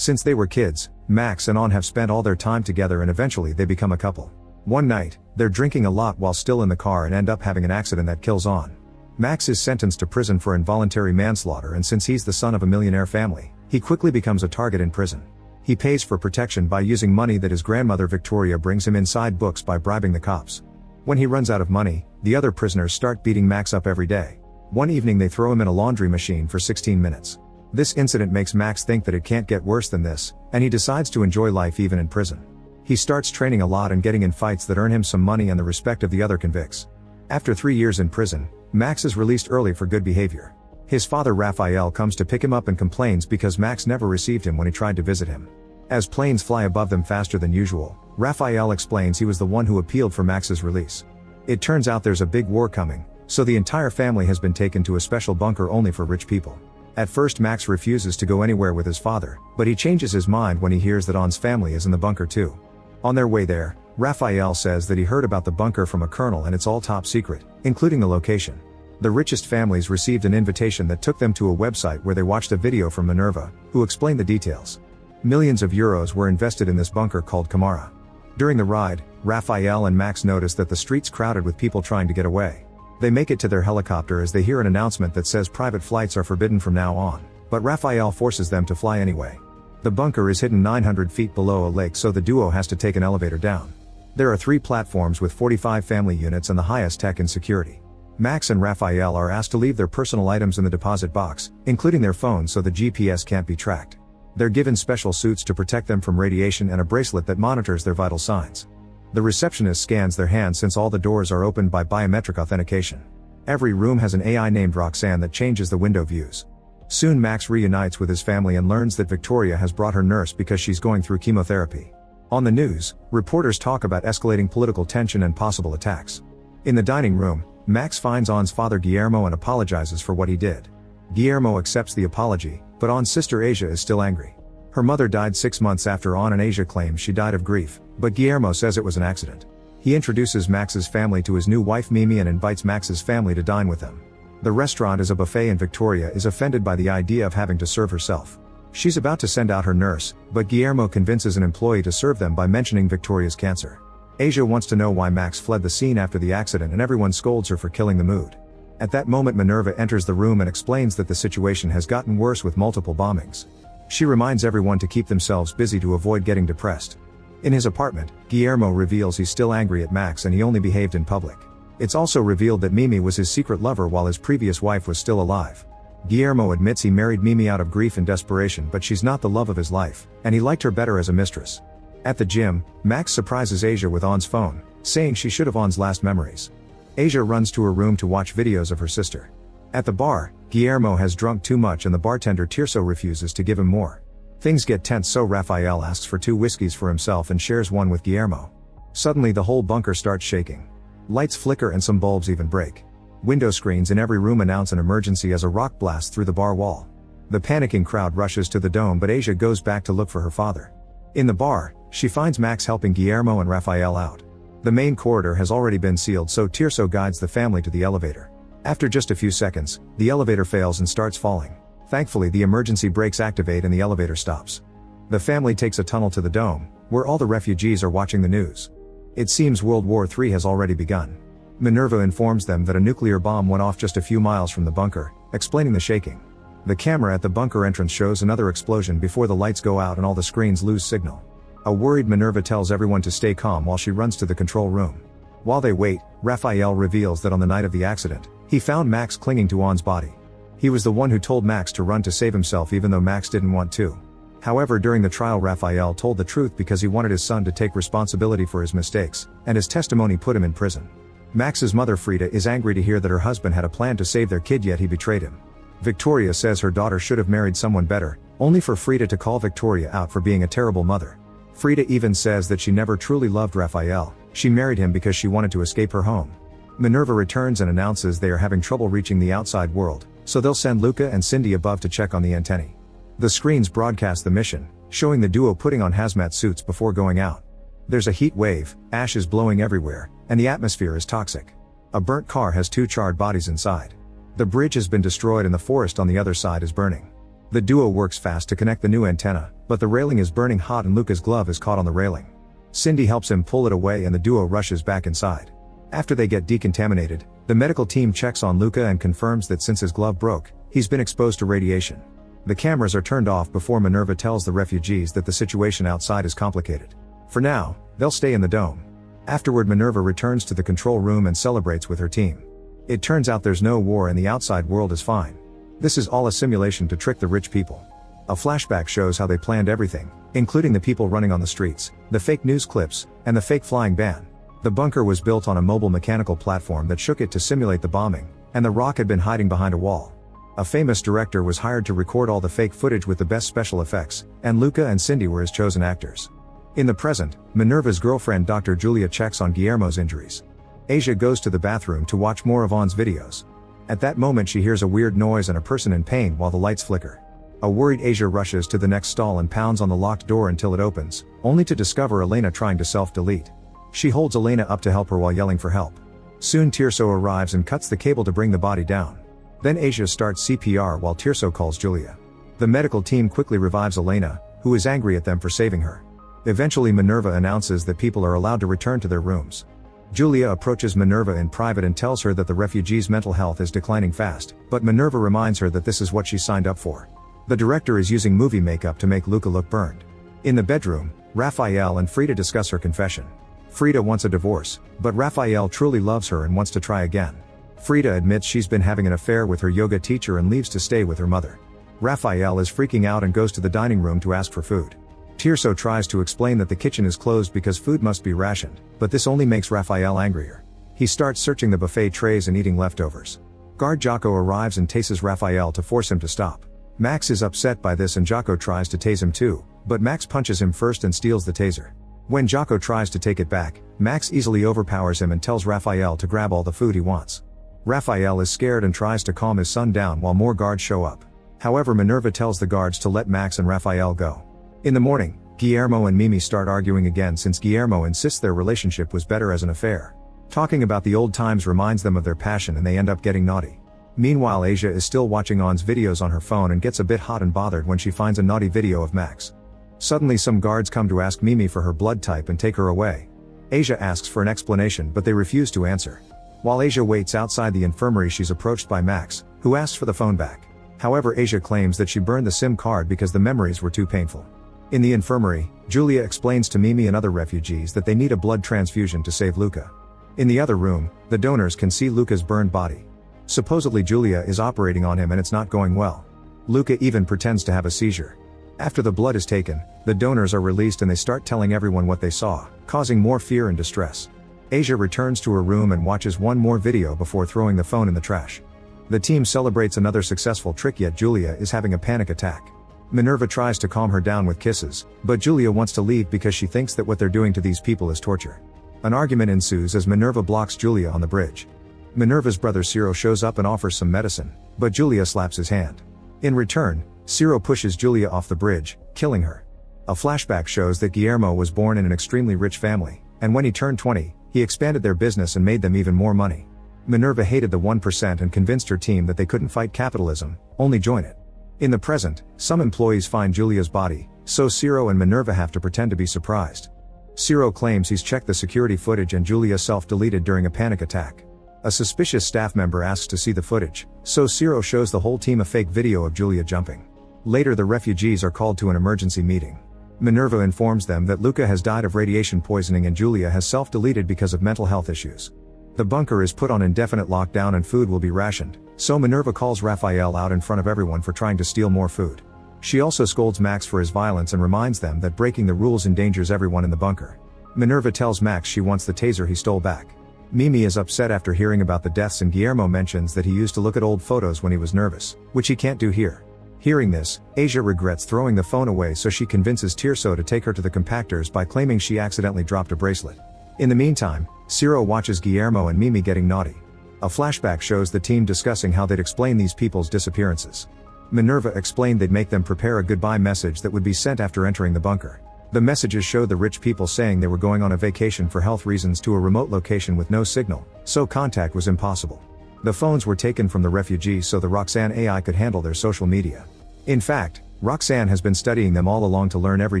Since they were kids, Max and On have spent all their time together and eventually they become a couple. One night, they're drinking a lot while still in the car and end up having an accident that kills On. Max is sentenced to prison for involuntary manslaughter, and since he's the son of a millionaire family, he quickly becomes a target in prison. He pays for protection by using money that his grandmother Victoria brings him inside books by bribing the cops. When he runs out of money, the other prisoners start beating Max up every day. One evening they throw him in a laundry machine for 16 minutes. This incident makes Max think that it can't get worse than this, and he decides to enjoy life even in prison. He starts training a lot and getting in fights that earn him some money and the respect of the other convicts. After 3 years in prison, Max is released early for good behavior. His father Raphael comes to pick him up and complains because Max never received him when he tried to visit him. As planes fly above them faster than usual, Raphael explains he was the one who appealed for Max's release. It turns out there's a big war coming, so the entire family has been taken to a special bunker only for rich people. At first Max refuses to go anywhere with his father, but he changes his mind when he hears that On's family is in the bunker too. On their way there, Raphael says that he heard about the bunker from a colonel and it's all top secret, including the location. The richest families received an invitation that took them to a website where they watched a video from Minerva, who explained the details. Millions of euros were invested in this bunker called Camara. During the ride, Raphael and Max notice that the street's crowded with people trying to get away. They make it to their helicopter as they hear an announcement that says private flights are forbidden from now on, but Raphael forces them to fly anyway. The bunker is hidden 900 feet below a lake, so the duo has to take an elevator down. There are 3 platforms with 45 family units and the highest tech in security. Max and Raphael are asked to leave their personal items in the deposit box, including their phones, so the GPS can't be tracked. They're given special suits to protect them from radiation and a bracelet that monitors their vital signs. The receptionist scans their hands since all the doors are opened by biometric authentication. Every room has an AI named Roxanne that changes the window views. Soon Max reunites with his family and learns that Victoria has brought her nurse because she's going through chemotherapy. On the news, reporters talk about escalating political tension and possible attacks. In the dining room, Max finds On's father Guillermo and apologizes for what he did. Guillermo accepts the apology, but On's sister Asia is still angry. Her mother died 6 months after On, and Asia claims she died of grief, but Guillermo says it was an accident. He introduces Max's family to his new wife Mimi and invites Max's family to dine with them. The restaurant is a buffet and Victoria is offended by the idea of having to serve herself. She's about to send out her nurse, but Guillermo convinces an employee to serve them by mentioning Victoria's cancer. Asia wants to know why Max fled the scene after the accident and everyone scolds her for killing the mood. At that moment Minerva enters the room and explains that the situation has gotten worse with multiple bombings. She reminds everyone to keep themselves busy to avoid getting depressed. In his apartment, Guillermo reveals he's still angry at Max and he only behaved in public. It's also revealed that Mimi was his secret lover while his previous wife was still alive. Guillermo admits he married Mimi out of grief and desperation, but she's not the love of his life, and he liked her better as a mistress. At the gym, Max surprises Asia with On's phone, saying she should have On's last memories. Asia runs to her room to watch videos of her sister. At the bar, Guillermo has drunk too much and the bartender Tirso refuses to give him more. Things get tense, so Raphael asks for 2 whiskeys for himself and shares one with Guillermo. Suddenly the whole bunker starts shaking. Lights flicker and some bulbs even break. Window screens in every room announce an emergency as a rock blasts through the bar wall. The panicking crowd rushes to the dome, but Asia goes back to look for her father. In the bar, she finds Max helping Guillermo and Raphael out. The main corridor has already been sealed, so Tirso guides the family to the elevator. After just a few seconds, the elevator fails and starts falling. Thankfully, the emergency brakes activate and the elevator stops. The family takes a tunnel to the dome, where all the refugees are watching the news. It seems World War III has already begun. Minerva informs them that a nuclear bomb went off just a few miles from the bunker, explaining the shaking. The camera at the bunker entrance shows another explosion before the lights go out and all the screens lose signal. A worried Minerva tells everyone to stay calm while she runs to the control room. While they wait, Raphael reveals that on the night of the accident, he found Max clinging to On's body. He was the one who told Max to run to save himself even though Max didn't want to. However, during the trial Raphael told the truth because he wanted his son to take responsibility for his mistakes, and his testimony put him in prison. Max's mother Frida is angry to hear that her husband had a plan to save their kid, yet he betrayed him. Victoria says her daughter should have married someone better, only for Frida to call Victoria out for being a terrible mother. Frida even says that she never truly loved Raphael, she married him because she wanted to escape her home. Minerva returns and announces they are having trouble reaching the outside world, so they'll send Luca and Cindy above to check on the antennae. The screens broadcast the mission, showing the duo putting on hazmat suits before going out. There's a heat wave, ash is blowing everywhere, and the atmosphere is toxic. A burnt car has 2 charred bodies inside. The bridge has been destroyed and the forest on the other side is burning. The duo works fast to connect the new antenna, but the railing is burning hot and Luca's glove is caught on the railing. Cindy helps him pull it away and the duo rushes back inside. After they get decontaminated, the medical team checks on Luca and confirms that since his glove broke, he's been exposed to radiation. The cameras are turned off before Minerva tells the refugees that the situation outside is complicated. For now, they'll stay in the dome. Afterward, Minerva returns to the control room and celebrates with her team. It turns out there's no war and the outside world is fine. This is all a simulation to trick the rich people. A flashback shows how they planned everything, including the people running on the streets, the fake news clips, and the fake flying ban. The bunker was built on a mobile mechanical platform that shook it to simulate the bombing, and the rock had been hiding behind a wall. A famous director was hired to record all the fake footage with the best special effects, and Luca and Cindy were his chosen actors. In the present, Minerva's girlfriend Dr. Julia checks on Guillermo's injuries. Asia goes to the bathroom to watch more of On's videos. At that moment she hears a weird noise and a person in pain while the lights flicker. A worried Asia rushes to the next stall and pounds on the locked door until it opens, only to discover Elena trying to self-delete. She holds Elena up to help her while yelling for help. Soon Tirso arrives and cuts the cable to bring the body down. Then Asia starts CPR while Tirso calls Julia. The medical team quickly revives Elena, who is angry at them for saving her. Eventually Minerva announces that people are allowed to return to their rooms. Julia approaches Minerva in private and tells her that the refugees' mental health is declining fast, but Minerva reminds her that this is what she signed up for. The director is using movie makeup to make Luca look burned. In the bedroom, Raphael and Frida discuss her confession. Frida wants a divorce, but Raphael truly loves her and wants to try again. Frida admits she's been having an affair with her yoga teacher and leaves to stay with her mother. Raphael is freaking out and goes to the dining room to ask for food. Tirso tries to explain that the kitchen is closed because food must be rationed, but this only makes Raphael angrier. He starts searching the buffet trays and eating leftovers. Guard Jocko arrives and tases Raphael to force him to stop. Max is upset by this and Jocko tries to tase him too, but Max punches him first and steals the taser. When Jocko tries to take it back, Max easily overpowers him and tells Raphael to grab all the food he wants. Raphael is scared and tries to calm his son down while more guards show up. However, Minerva tells the guards to let Max and Raphael go. In the morning, Guillermo and Mimi start arguing again since Guillermo insists their relationship was better as an affair. Talking about the old times reminds them of their passion and they end up getting naughty. Meanwhile, Asia is still watching On's videos on her phone and gets a bit hot and bothered when she finds a naughty video of Max. Suddenly some guards come to ask Mimi for her blood type and take her away. Asia asks for an explanation but they refuse to answer. While Asia waits outside the infirmary, she's approached by Max, who asks for the phone back. However, Asia claims that she burned the SIM card because the memories were too painful. In the infirmary, Julia explains to Mimi and other refugees that they need a blood transfusion to save Luca. In the other room, the donors can see Luca's burned body. Supposedly Julia is operating on him and it's not going well. Luca even pretends to have a seizure. After the blood is taken, the donors are released and they start telling everyone what they saw, causing more fear and distress. Asia returns to her room and watches one more video before throwing the phone in the trash. The team celebrates another successful trick, yet Julia is having a panic attack. Minerva tries to calm her down with kisses, but Julia wants to leave because she thinks that what they're doing to these people is torture. An argument ensues as Minerva blocks Julia on the bridge. Minerva's brother Ciro shows up and offers some medicine, but Julia slaps his hand. In return, Ciro pushes Julia off the bridge, killing her. A flashback shows that Guillermo was born in an extremely rich family, and when he turned 20, he expanded their business and made them even more money. Minerva hated the 1% and convinced her team that they couldn't fight capitalism, only join it. In the present, some employees find Julia's body, so Ciro and Minerva have to pretend to be surprised. Ciro claims he's checked the security footage and Julia self-deleted during a panic attack. A suspicious staff member asks to see the footage, so Ciro shows the whole team a fake video of Julia jumping. Later, the refugees are called to an emergency meeting. Minerva informs them that Luca has died of radiation poisoning and Julia has self-deleted because of mental health issues. The bunker is put on indefinite lockdown and food will be rationed, so Minerva calls Raphael out in front of everyone for trying to steal more food. She also scolds Max for his violence and reminds them that breaking the rules endangers everyone in the bunker. Minerva tells Max she wants the taser he stole back. Mimi is upset after hearing about the deaths and Guillermo mentions that he used to look at old photos when he was nervous, which he can't do here. Hearing this, Asia regrets throwing the phone away, so she convinces Tirso to take her to the compactors by claiming she accidentally dropped a bracelet. In the meantime, Ciro watches Guillermo and Mimi getting naughty. A flashback shows the team discussing how they'd explain these people's disappearances. Minerva explained they'd make them prepare a goodbye message that would be sent after entering the bunker. The messages showed the rich people saying they were going on a vacation for health reasons to a remote location with no signal, so contact was impossible. The phones were taken from the refugees so the Roxanne AI could handle their social media. In fact, Roxanne has been studying them all along to learn every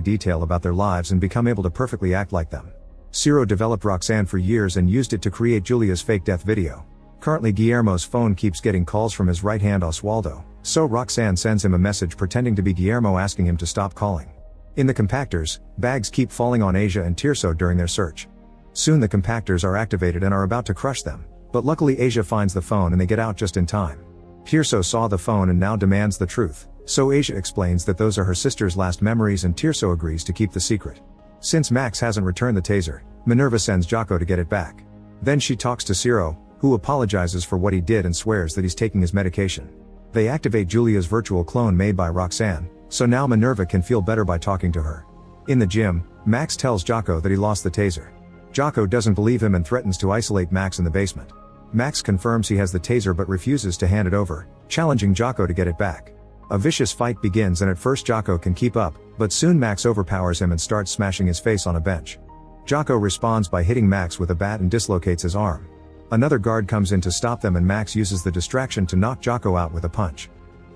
detail about their lives and become able to perfectly act like them. Ciro developed Roxanne for years and used it to create Julia's fake death video. Currently Guillermo's phone keeps getting calls from his right hand Oswaldo, so Roxanne sends him a message pretending to be Guillermo asking him to stop calling. In the compactors, bags keep falling on Asia and Tirso during their search. Soon the compactors are activated and are about to crush them, but luckily Asia finds the phone and they get out just in time. Tirso saw the phone and now demands the truth, so Asia explains that those are her sister's last memories and Tirso agrees to keep the secret. Since Max hasn't returned the taser, Minerva sends Jocko to get it back. Then she talks to Ciro, who apologizes for what he did and swears that he's taking his medication. They activate Julia's virtual clone made by Roxanne, so now Minerva can feel better by talking to her. In the gym, Max tells Jocko that he lost the taser. Jocko doesn't believe him and threatens to isolate Max in the basement. Max confirms he has the taser but refuses to hand it over, challenging Jocko to get it back. A vicious fight begins and at first Jocko can keep up, but soon Max overpowers him and starts smashing his face on a bench. Jocko responds by hitting Max with a bat and dislocates his arm. Another guard comes in to stop them and Max uses the distraction to knock Jocko out with a punch.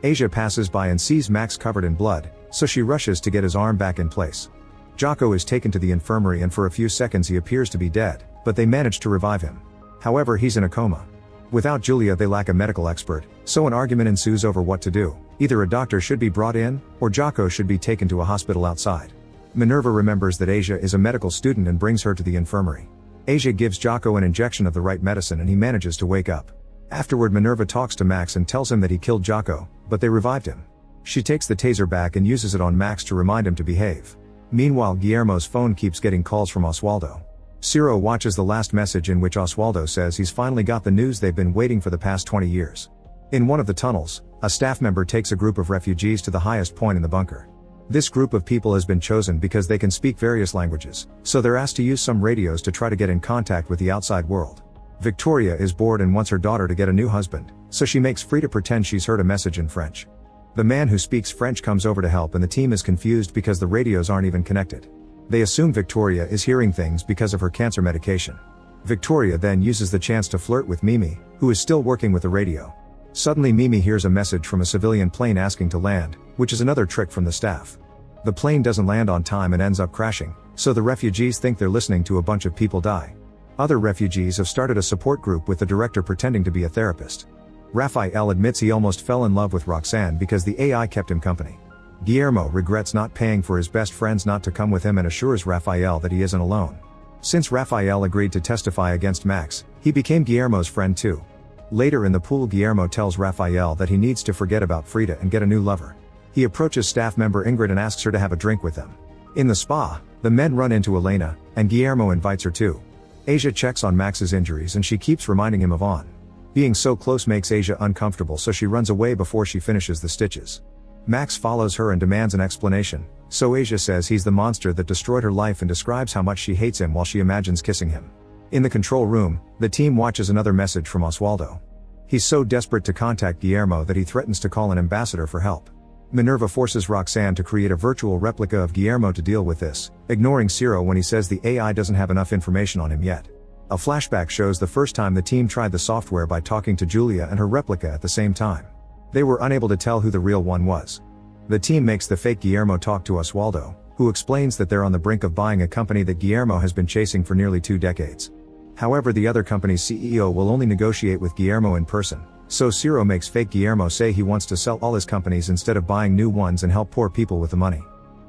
Asia passes by and sees Max covered in blood, so she rushes to get his arm back in place. Jocko is taken to the infirmary and for a few seconds he appears to be dead, but they manage to revive him. However, he's in a coma. Without Julia they lack a medical expert, so an argument ensues over what to do. Either a doctor should be brought in, or Jocko should be taken to a hospital outside. Minerva remembers that Asia is a medical student and brings her to the infirmary. Asia gives Jocko an injection of the right medicine and he manages to wake up. Afterward Minerva talks to Max and tells him that he killed Jocko, but they revived him. She takes the taser back and uses it on Max to remind him to behave. Meanwhile Guillermo's phone keeps getting calls from Oswaldo. Ciro watches the last message in which Oswaldo says he's finally got the news they've been waiting for the past 20 years. In one of the tunnels, a staff member takes a group of refugees to the highest point in the bunker. This group of people has been chosen because they can speak various languages, so they're asked to use some radios to try to get in contact with the outside world. Victoria is bored and wants her daughter to get a new husband, so she makes Frida pretend she's heard a message in French. The man who speaks French comes over to help and the team is confused because the radios aren't even connected. They assume Victoria is hearing things because of her cancer medication. Victoria then uses the chance to flirt with Mimi, who is still working with the radio. Suddenly Mimi hears a message from a civilian plane asking to land, which is another trick from the staff. The plane doesn't land on time and ends up crashing, so the refugees think they're listening to a bunch of people die. Other refugees have started a support group with the director pretending to be a therapist. Raphael admits he almost fell in love with Roxanne because the AI kept him company. Guillermo regrets not paying for his best friends not to come with him and assures Raphael that he isn't alone. Since Raphael agreed to testify against Max, he became Guillermo's friend too. Later in the pool Guillermo tells Raphael that he needs to forget about Frida and get a new lover. He approaches staff member Ingrid and asks her to have a drink with them. In the spa, the men run into Elena, and Guillermo invites her too. Asia checks on Max's injuries and she keeps reminding him of On. Being so close makes Asia uncomfortable so she runs away before she finishes the stitches. Max follows her and demands an explanation, so Asia says he's the monster that destroyed her life and describes how much she hates him while she imagines kissing him. In the control room, the team watches another message from Oswaldo. He's so desperate to contact Guillermo that he threatens to call an ambassador for help. Minerva forces Roxanne to create a virtual replica of Guillermo to deal with this, ignoring Ciro when he says the AI doesn't have enough information on him yet. A flashback shows the first time the team tried the software by talking to Julia and her replica at the same time. They were unable to tell who the real one was. The team makes the fake Guillermo talk to Oswaldo, who explains that they're on the brink of buying a company that Guillermo has been chasing for nearly 2 decades. However, the other company's CEO will only negotiate with Guillermo in person, so Ciro makes fake Guillermo say he wants to sell all his companies instead of buying new ones and help poor people with the money.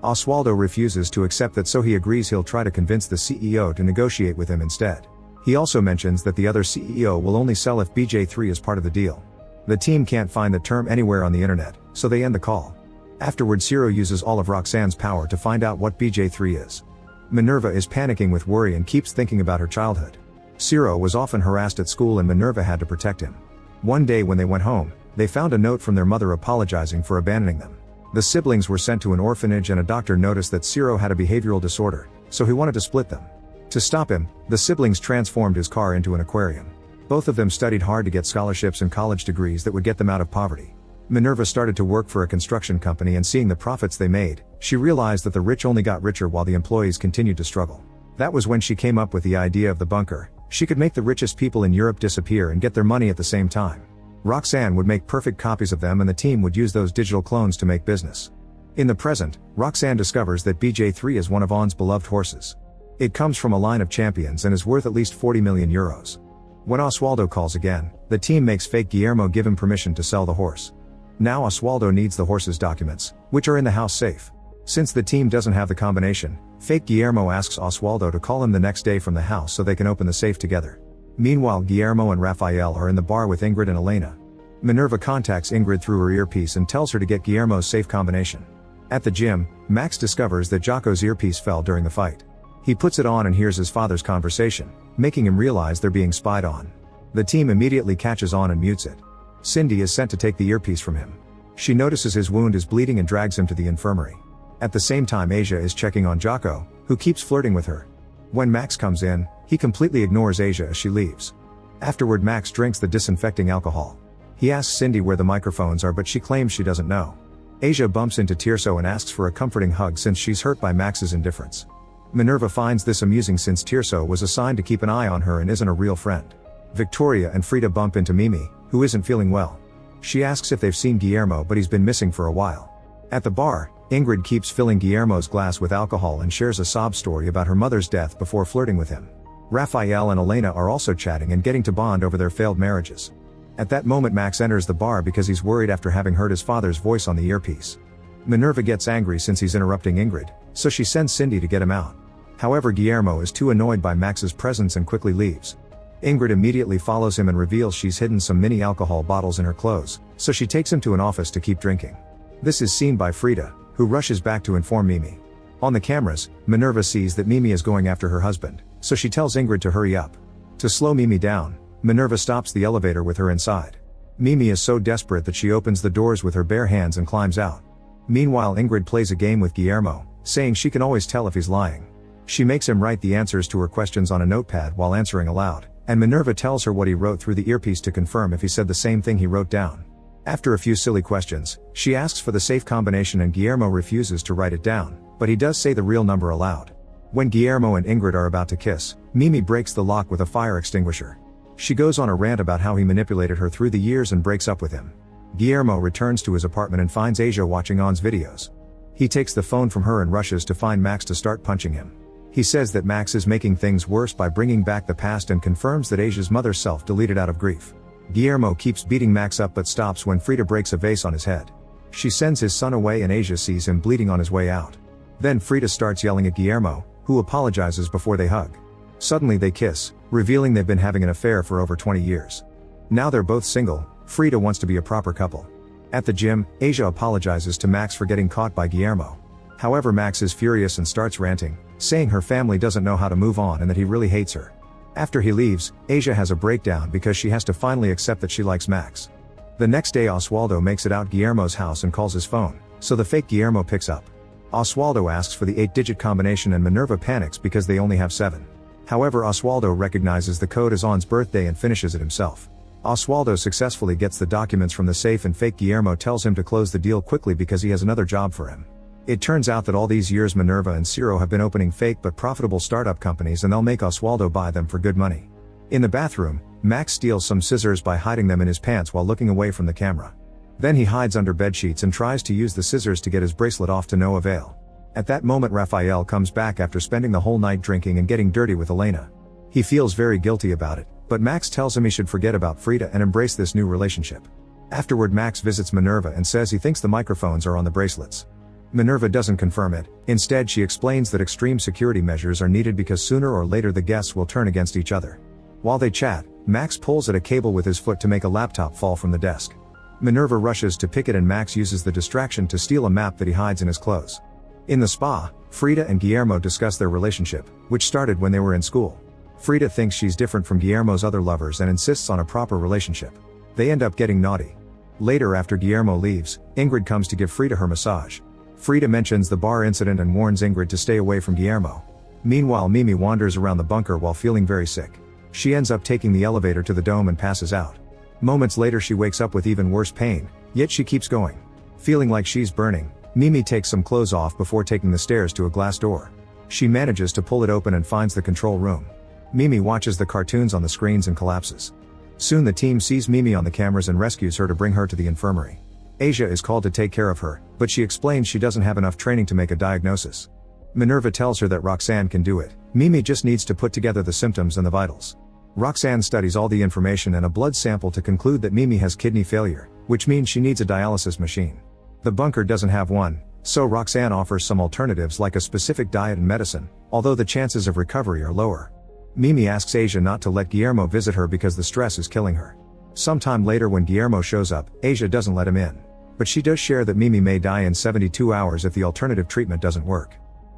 Oswaldo refuses to accept that, so he agrees he'll try to convince the CEO to negotiate with him instead. He also mentions that the other CEO will only sell if BJ3 is part of the deal. The team can't find the term anywhere on the internet, so they end the call. Afterward, Ciro uses all of Roxanne's power to find out what BJ3 is. Minerva is panicking with worry and keeps thinking about her childhood. Ciro was often harassed at school and Minerva had to protect him. One day when they went home, they found a note from their mother apologizing for abandoning them. The siblings were sent to an orphanage and a doctor noticed that Ciro had a behavioral disorder, so he wanted to split them. To stop him, the siblings transformed his car into an aquarium. Both of them studied hard to get scholarships and college degrees that would get them out of poverty. Minerva started to work for a construction company and seeing the profits they made, she realized that the rich only got richer while the employees continued to struggle. That was when she came up with the idea of the bunker. She could make the richest people in Europe disappear and get their money at the same time. Roxanne would make perfect copies of them and the team would use those digital clones to make business. In the present, Roxanne discovers that BJ3 is one of On's beloved horses. It comes from a line of champions and is worth at least 40 million euros. When Oswaldo calls again, the team makes fake Guillermo give him permission to sell the horse. Now Oswaldo needs the horse's documents, which are in the house safe. Since the team doesn't have the combination, fake Guillermo asks Oswaldo to call him the next day from the house so they can open the safe together. Meanwhile, Guillermo and Rafael are in the bar with Ingrid and Elena. Minerva contacts Ingrid through her earpiece and tells her to get Guillermo's safe combination. At the gym, Max discovers that Jocko's earpiece fell during the fight. He puts it on and hears his father's conversation, making him realize they're being spied on. The team immediately catches on and mutes it. Cindy is sent to take the earpiece from him. She notices his wound is bleeding and drags him to the infirmary. At the same time, Asia is checking on Jocko, who keeps flirting with her. When Max comes in, he completely ignores Asia as she leaves. Afterward, Max drinks the disinfecting alcohol. He asks Cindy where the microphones are, but she claims she doesn't know. Asia bumps into Tirso and asks for a comforting hug since she's hurt by Max's indifference. Minerva finds this amusing since Tirso was assigned to keep an eye on her and isn't a real friend. Victoria and Frida bump into Mimi, who isn't feeling well. She asks if they've seen Guillermo, but he's been missing for a while. At the bar, Ingrid keeps filling Guillermo's glass with alcohol and shares a sob story about her mother's death before flirting with him. Rafael and Elena are also chatting and getting to bond over their failed marriages. At that moment, Max enters the bar because he's worried after having heard his father's voice on the earpiece. Minerva gets angry since he's interrupting Ingrid, so she sends Cindy to get him out. However, Guillermo is too annoyed by Max's presence and quickly leaves. Ingrid immediately follows him and reveals she's hidden some mini alcohol bottles in her clothes, so she takes him to an office to keep drinking. This is seen by Frida, who rushes back to inform Mimi. On the cameras, Minerva sees that Mimi is going after her husband, so she tells Ingrid to hurry up. To slow Mimi down, Minerva stops the elevator with her inside. Mimi is so desperate that she opens the doors with her bare hands and climbs out. Meanwhile, Ingrid plays a game with Guillermo, saying she can always tell if he's lying. She makes him write the answers to her questions on a notepad while answering aloud, and Minerva tells her what he wrote through the earpiece to confirm if he said the same thing he wrote down. After a few silly questions, she asks for the safe combination and Guillermo refuses to write it down, but he does say the real number aloud. When Guillermo and Ingrid are about to kiss, Mimi breaks the lock with a fire extinguisher. She goes on a rant about how he manipulated her through the years and breaks up with him. Guillermo returns to his apartment and finds Asia watching On's videos. He takes the phone from her and rushes to find Max to start punching him. He says that Max is making things worse by bringing back the past and confirms that Asia's mother self-deleted out of grief. Guillermo keeps beating Max up but stops when Frida breaks a vase on his head. She sends his son away and Asia sees him bleeding on his way out. Then Frida starts yelling at Guillermo, who apologizes before they hug. Suddenly they kiss, revealing they've been having an affair for over 20 years. Now they're both single. Frida wants to be a proper couple. At the gym, Asia apologizes to Max for getting caught by Guillermo. However, Max is furious and starts ranting, saying her family doesn't know how to move on and that he really hates her. After he leaves, Asia has a breakdown because she has to finally accept that she likes Max. The next day, Oswaldo makes it out Guillermo's house and calls his phone, so the fake Guillermo picks up. Oswaldo asks for the 8-digit combination and Minerva panics because they only have 7. However, Oswaldo recognizes the code as On's birthday and finishes it himself. Oswaldo successfully gets the documents from the safe and fake Guillermo tells him to close the deal quickly because he has another job for him. It turns out that all these years Minerva and Ciro have been opening fake but profitable startup companies and they'll make Oswaldo buy them for good money. In the bathroom, Max steals some scissors by hiding them in his pants while looking away from the camera. Then he hides under bedsheets and tries to use the scissors to get his bracelet off to no avail. At that moment, Rafael comes back after spending the whole night drinking and getting dirty with Elena. He feels very guilty about it, but Max tells him he should forget about Frida and embrace this new relationship. Afterward, Max visits Minerva and says he thinks the microphones are on the bracelets. Minerva doesn't confirm it. Instead, she explains that extreme security measures are needed because sooner or later the guests will turn against each other. While they chat, Max pulls at a cable with his foot to make a laptop fall from the desk. Minerva rushes to pick it and Max uses the distraction to steal a map that he hides in his clothes. In the spa, Frida and Guillermo discuss their relationship, which started when they were in school. Frida thinks she's different from Guillermo's other lovers and insists on a proper relationship. They end up getting naughty. Later, after Guillermo leaves, Ingrid comes to give Frida her massage. Frida mentions the bar incident and warns Ingrid to stay away from Guillermo. Meanwhile, Mimi wanders around the bunker while feeling very sick. She ends up taking the elevator to the dome and passes out. Moments later, she wakes up with even worse pain, yet she keeps going. Feeling like she's burning, Mimi takes some clothes off before taking the stairs to a glass door. She manages to pull it open and finds the control room. Mimi watches the cartoons on the screens and collapses. Soon the team sees Mimi on the cameras and rescues her to bring her to the infirmary. Asia is called to take care of her, but she explains she doesn't have enough training to make a diagnosis. Minerva tells her that Roxanne can do it. Mimi just needs to put together the symptoms and the vitals. Roxanne studies all the information and a blood sample to conclude that Mimi has kidney failure, which means she needs a dialysis machine. The bunker doesn't have one, so Roxanne offers some alternatives like a specific diet and medicine, although the chances of recovery are lower. Mimi asks Asia not to let Guillermo visit her because the stress is killing her. Sometime later when Guillermo shows up, Asia doesn't let him in. But she does share that Mimi may die in 72 hours if the alternative treatment doesn't work.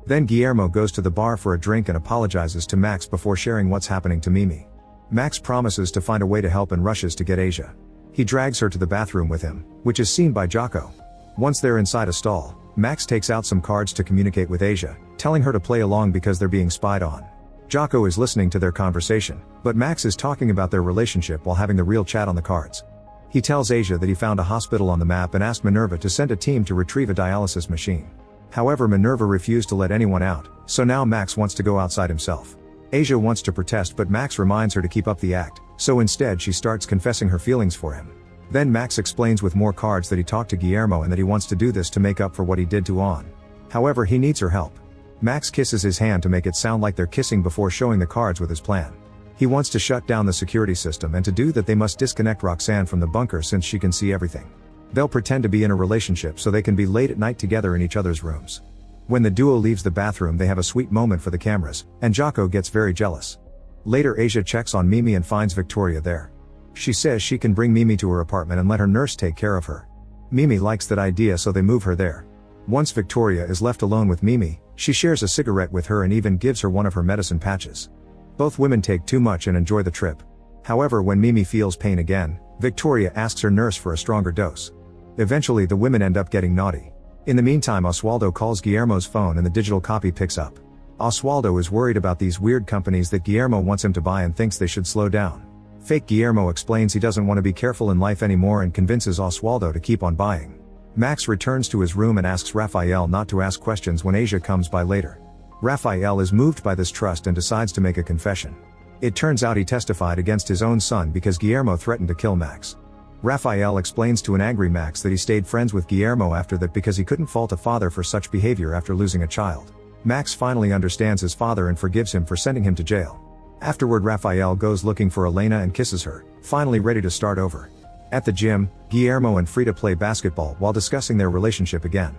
Then Guillermo goes to the bar for a drink and apologizes to Max before sharing what's happening to Mimi. Max promises to find a way to help and rushes to get Asia. He drags her to the bathroom with him, which is seen by Jocko. Once they're inside a stall, Max takes out some cards to communicate with Asia, telling her to play along because they're being spied on. Jocko is listening to their conversation, but Max is talking about their relationship while having the real chat on the cards. He tells Asia that he found a hospital on the map and asked Minerva to send a team to retrieve a dialysis machine. However, Minerva refused to let anyone out, so now Max wants to go outside himself. Asia wants to protest but Max reminds her to keep up the act, so instead she starts confessing her feelings for him. Then Max explains with more cards that he talked to Guillermo and that he wants to do this to make up for what he did to Ann. However, he needs her help. Max kisses his hand to make it sound like they're kissing before showing the cards with his plan. He wants to shut down the security system, and to do that they must disconnect Roxanne from the bunker since she can see everything. They'll pretend to be in a relationship so they can be late at night together in each other's rooms. When the duo leaves the bathroom they have a sweet moment for the cameras, and Jocko gets very jealous. Later Asia checks on Mimi and finds Victoria there. She says she can bring Mimi to her apartment and let her nurse take care of her. Mimi likes that idea so they move her there. Once Victoria is left alone with Mimi, she shares a cigarette with her and even gives her one of her medicine patches. Both women take too much and enjoy the trip. However, when Mimi feels pain again, Victoria asks her nurse for a stronger dose. Eventually the women end up getting naughty. In the meantime Oswaldo calls Guillermo's phone and the digital copy picks up. Oswaldo is worried about these weird companies that Guillermo wants him to buy and thinks they should slow down. Fake Guillermo explains he doesn't want to be careful in life anymore and convinces Oswaldo to keep on buying. Max returns to his room and asks Raphael not to ask questions when Asia comes by later. Raphael is moved by this trust and decides to make a confession. It turns out he testified against his own son because Guillermo threatened to kill Max. Raphael explains to an angry Max that he stayed friends with Guillermo after that because he couldn't fault a father for such behavior after losing a child. Max finally understands his father and forgives him for sending him to jail. Afterward Raphael goes looking for Elena and kisses her, finally ready to start over. At the gym, Guillermo and Frida play basketball while discussing their relationship again.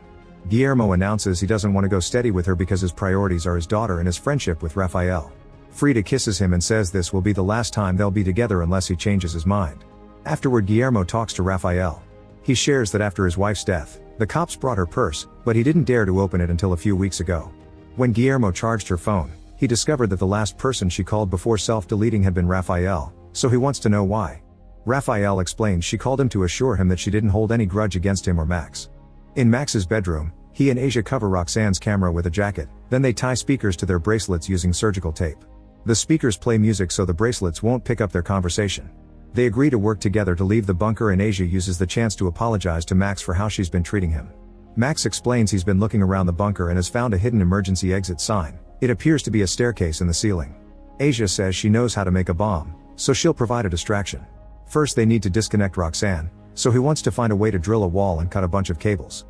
Guillermo announces he doesn't want to go steady with her because his priorities are his daughter and his friendship with Raphael. Frida kisses him and says this will be the last time they'll be together unless he changes his mind. Afterward Guillermo talks to Raphael. He shares that after his wife's death, the cops brought her purse, but he didn't dare to open it until a few weeks ago. When Guillermo charged her phone, he discovered that the last person she called before self-deleting had been Raphael, so he wants to know why. Raphael explains she called him to assure him that she didn't hold any grudge against him or Max. In Max's bedroom, he and Asia cover Roxanne's camera with a jacket, then they tie speakers to their bracelets using surgical tape. The speakers play music so the bracelets won't pick up their conversation. They agree to work together to leave the bunker and Asia uses the chance to apologize to Max for how she's been treating him. Max explains he's been looking around the bunker and has found a hidden emergency exit sign. It appears to be a staircase in the ceiling. Asia says she knows how to make a bomb, so she'll provide a distraction. First they need to disconnect Roxanne, so he wants to find a way to drill a wall and cut a bunch of cables.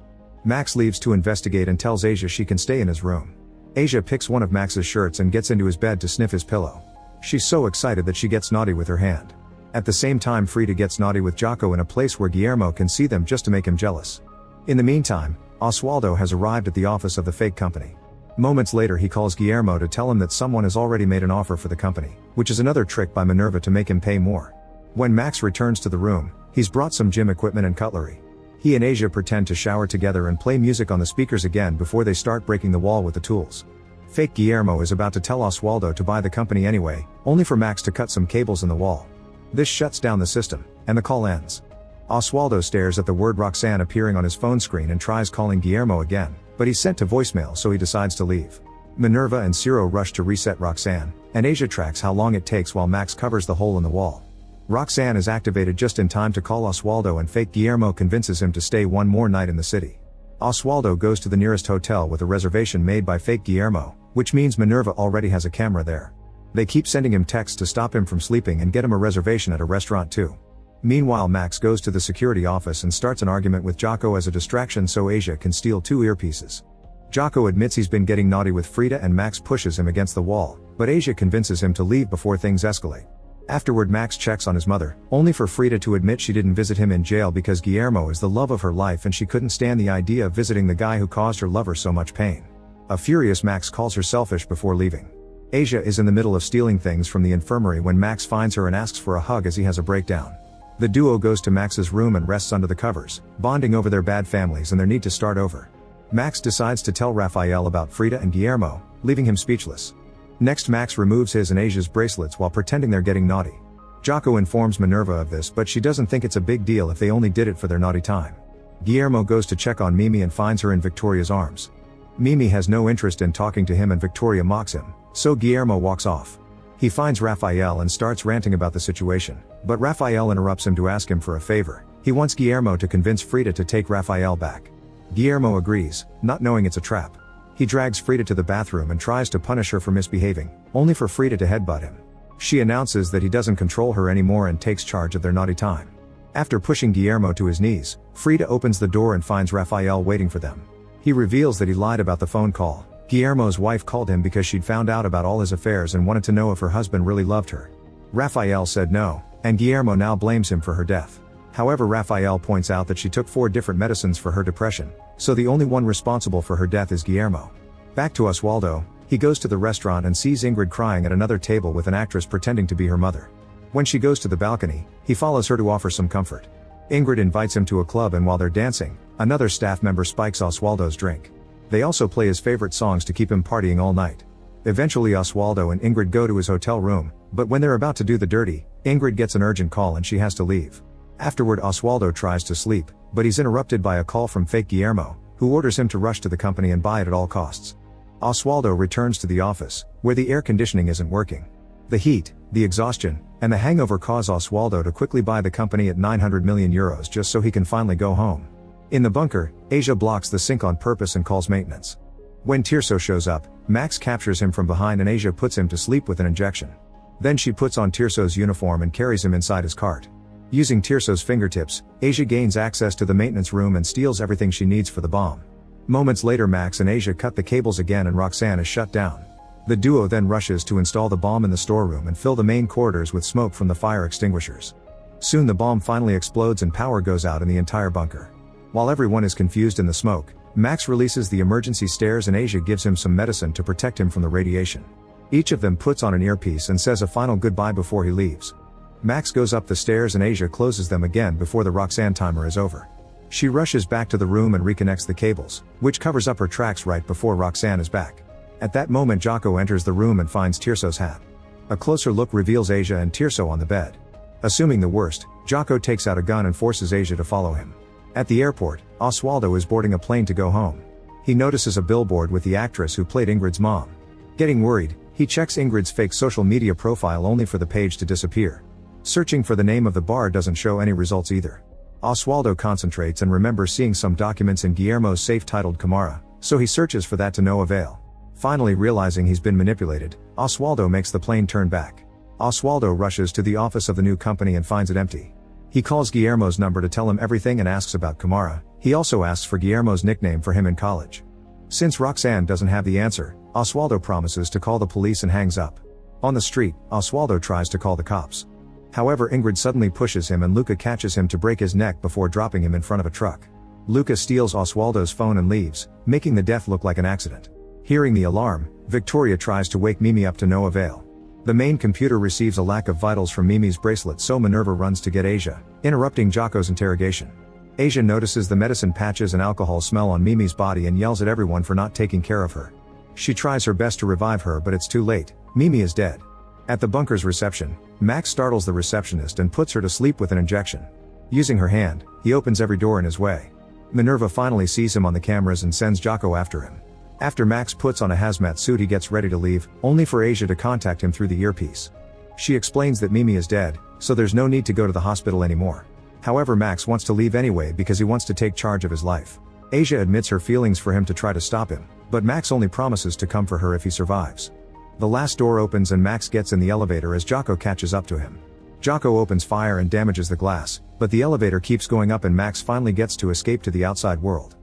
Max leaves to investigate and tells Asia she can stay in his room. Asia picks one of Max's shirts and gets into his bed to sniff his pillow. She's so excited that she gets naughty with her hand. At the same time Frida gets naughty with Jocko in a place where Guillermo can see them just to make him jealous. In the meantime, Oswaldo has arrived at the office of the fake company. Moments later he calls Guillermo to tell him that someone has already made an offer for the company, which is another trick by Minerva to make him pay more. When Max returns to the room, he's brought some gym equipment and cutlery. He and Asia pretend to shower together and play music on the speakers again before they start breaking the wall with the tools. Fake Guillermo is about to tell Oswaldo to buy the company anyway, only for Max to cut some cables in the wall. This shuts down the system, and the call ends. Oswaldo stares at the word Roxanne appearing on his phone screen and tries calling Guillermo again, but he's sent to voicemail so he decides to leave. Minerva and Ciro rush to reset Roxanne, and Asia tracks how long it takes while Max covers the hole in the wall. Roxanne is activated just in time to call Oswaldo and fake Guillermo convinces him to stay one more night in the city. Oswaldo goes to the nearest hotel with a reservation made by fake Guillermo, which means Minerva already has a camera there. They keep sending him texts to stop him from sleeping and get him a reservation at a restaurant too. Meanwhile, Max goes to the security office and starts an argument with Jocko as a distraction so Asia can steal 2 earpieces. Jocko admits he's been getting naughty with Frida and Max pushes him against the wall, but Asia convinces him to leave before things escalate. Afterward, Max checks on his mother, only for Frida to admit she didn't visit him in jail because Guillermo is the love of her life and she couldn't stand the idea of visiting the guy who caused her lover so much pain. A furious Max calls her selfish before leaving. Asia is in the middle of stealing things from the infirmary when Max finds her and asks for a hug as he has a breakdown. The duo goes to Max's room and rests under the covers, bonding over their bad families and their need to start over. Max decides to tell Raphael about Frida and Guillermo, leaving him speechless. Next, Max removes his and Asia's bracelets while pretending they're getting naughty. Jocko informs Minerva of this, but she doesn't think it's a big deal if they only did it for their naughty time. Guillermo goes to check on Mimi and finds her in Victoria's arms. Mimi has no interest in talking to him and Victoria mocks him, so Guillermo walks off. He finds Raphael and starts ranting about the situation, but Raphael interrupts him to ask him for a favor. He wants Guillermo to convince Frida to take Raphael back. Guillermo agrees, not knowing it's a trap. He drags Frida to the bathroom and tries to punish her for misbehaving, only for Frida to headbutt him. She announces that he doesn't control her anymore and takes charge of their naughty time. After pushing Guillermo to his knees, Frida opens the door and finds Raphael waiting for them. He reveals that he lied about the phone call. Guillermo's wife called him because she'd found out about all his affairs and wanted to know if her husband really loved her. Raphael said no, and Guillermo now blames him for her death. However, Raphael points out that she took 4 different medicines for her depression, so the only one responsible for her death is Guillermo. Back to Oswaldo, he goes to the restaurant and sees Ingrid crying at another table with an actress pretending to be her mother. When she goes to the balcony, he follows her to offer some comfort. Ingrid invites him to a club and while they're dancing, another staff member spikes Oswaldo's drink. They also play his favorite songs to keep him partying all night. Eventually, Oswaldo and Ingrid go to his hotel room, but when they're about to do the dirty, Ingrid gets an urgent call and she has to leave. Afterward, Oswaldo tries to sleep, but he's interrupted by a call from fake Guillermo, who orders him to rush to the company and buy it at all costs. Oswaldo returns to the office, where the air conditioning isn't working. The heat, the exhaustion, and the hangover cause Oswaldo to quickly buy the company at 900 million euros just so he can finally go home. In the bunker, Asia blocks the sink on purpose and calls maintenance. When Tirso shows up, Max captures him from behind and Asia puts him to sleep with an injection. Then she puts on Tirso's uniform and carries him inside his cart. Using Tirso's fingertips, Asia gains access to the maintenance room and steals everything she needs for the bomb. Moments later, Max and Asia cut the cables again and Roxanne is shut down. The duo then rushes to install the bomb in the storeroom and fill the main corridors with smoke from the fire extinguishers. Soon the bomb finally explodes and power goes out in the entire bunker. While everyone is confused in the smoke, Max releases the emergency stairs and Asia gives him some medicine to protect him from the radiation. Each of them puts on an earpiece and says a final goodbye before he leaves. Max goes up the stairs and Asia closes them again before the Roxanne timer is over. She rushes back to the room and reconnects the cables, which covers up her tracks right before Roxanne is back. At that moment, Jocko enters the room and finds Tirso's hat. A closer look reveals Asia and Tirso on the bed. Assuming the worst, Jocko takes out a gun and forces Asia to follow him. At the airport, Oswaldo is boarding a plane to go home. He notices a billboard with the actress who played Ingrid's mom. Getting worried, he checks Ingrid's fake social media profile only for the page to disappear. Searching for the name of the bar doesn't show any results either. Oswaldo concentrates and remembers seeing some documents in Guillermo's safe titled Camara, so he searches for that to no avail. Finally realizing he's been manipulated, Oswaldo makes the plane turn back. Oswaldo rushes to the office of the new company and finds it empty. He calls Guillermo's number to tell him everything and asks about Camara. He also asks for Guillermo's nickname for him in college. Since Roxanne doesn't have the answer, Oswaldo promises to call the police and hangs up. On the street, Oswaldo tries to call the cops. However, Ingrid suddenly pushes him and Luca catches him to break his neck before dropping him in front of a truck. Luca steals Oswaldo's phone and leaves, making the death look like an accident. Hearing the alarm, Victoria tries to wake Mimi up to no avail. The main computer receives a lack of vitals from Mimi's bracelet, so Minerva runs to get Asia, interrupting Jocko's interrogation. Asia notices the medicine patches and alcohol smell on Mimi's body and yells at everyone for not taking care of her. She tries her best to revive her, but it's too late. Mimi is dead. At the bunker's reception, Max startles the receptionist and puts her to sleep with an injection. Using her hand, he opens every door in his way. Minerva finally sees him on the cameras and sends Jocko after him. After Max puts on a hazmat suit, he gets ready to leave, only for Asia to contact him through the earpiece. She explains that Mimi is dead, so there's no need to go to the hospital anymore. However, Max wants to leave anyway because he wants to take charge of his life. Asia admits her feelings for him to try to stop him, but Max only promises to come for her if he survives. The last door opens and Max gets in the elevator as Jocko catches up to him. Jocko opens fire and damages the glass, but the elevator keeps going up and Max finally gets to escape to the outside world.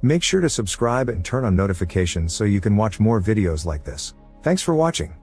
Make sure to subscribe and turn on notifications so you can watch more videos like this. Thanks for watching.